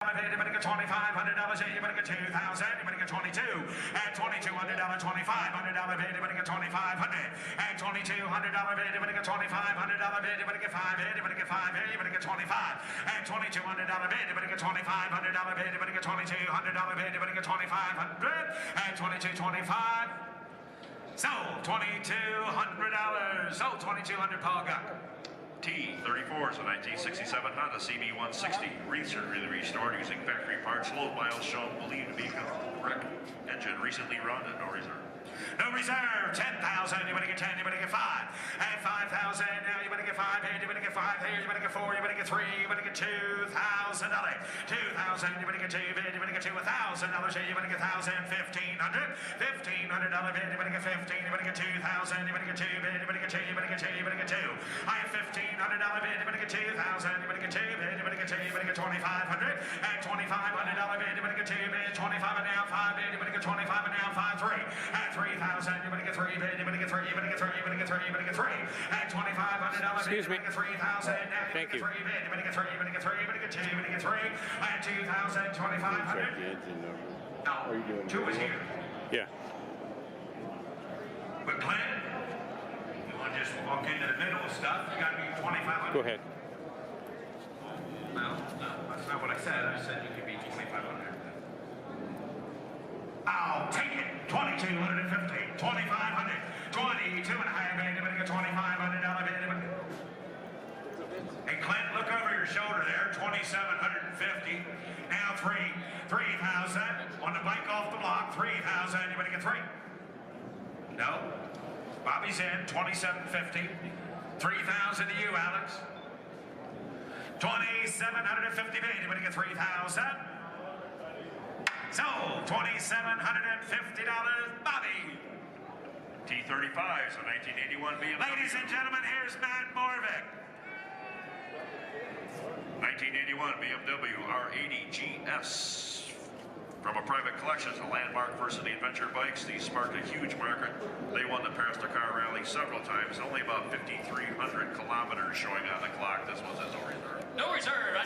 $2,500, you better get $2,200, you better get $2,000, you better get $22, and $2,200, $2,500 bid, you better get $2,500, and $2,200 bid, you better get $2,500 bid, you better get $5 bid, you better get $5 bid, you better get $25, and $2,200 bid, you better get $2,500 bid, you better get $2,200 bid, you better get $2,500, and $2,225. Sold $2,200. Sold $2,200. Paul Guck. T-34 is a 1967 Honda CB160. Recently restored using factory parts. Load miles shown believed to be correct. Engine recently run and no reserve. No reserve. 10,000. You better get 10. You better get 5. And 5,000. Now you better get 5 here. You better get 5 here. You better get 4. You better get 3. You better get $2,000. 2,000. You better get 2 bid. You better get $2,000 here. You better get 1,000. 1,500. $1,500 bid. You better get 15. You better get 2,000. You better get 2 bid. You better get 2. You better get 2. You better get 2. I have $1,500 bid. You better get 2,000. You better get 2 bid. You better get 2. You better get 2,500. And $2,500 bid. You better get 2 bid. 25 and now 5 bid. You better get 25 and now 5 3. And 3,000. You better get 3 bid. You better get 3. You better get 3. You better get 3. You better get 3. And $2,500 bid. You better get 3,000. Now you better get 3 bid. You better get 3. You better get 3. You better get 2. You better get 3. And 2,000. 2,500. No, 2 is here. Yeah. But Clint, you want to just walk into the middle of stuff, you got to be 2,500. Go ahead. No, that's not what I said. I said you could be 2,500. I'll take it. 2,250, 2,500, 22 and a half bid. You better get $2,500 bid. Hey Clint, look over your shoulder there. 2,750. Now 3,000 on the bike off the block. 3,000. You better get 3. No. Bobby's in. 2,750. 3,000 to you, Alex. 2,750 bid. You better get 3,000. Sold $2,750. Bobby. T-35 is a 1981 BMW. Ladies and gentlemen, here's Matt Morvick. 1981 BMW R80 GS. From a private collection, a landmark versus the adventure bikes. These sparked a huge market. They won the Paris Dakar Rally several times. Only about 5,300 kilometers showing on the clock. This was his no reserve. No reserve.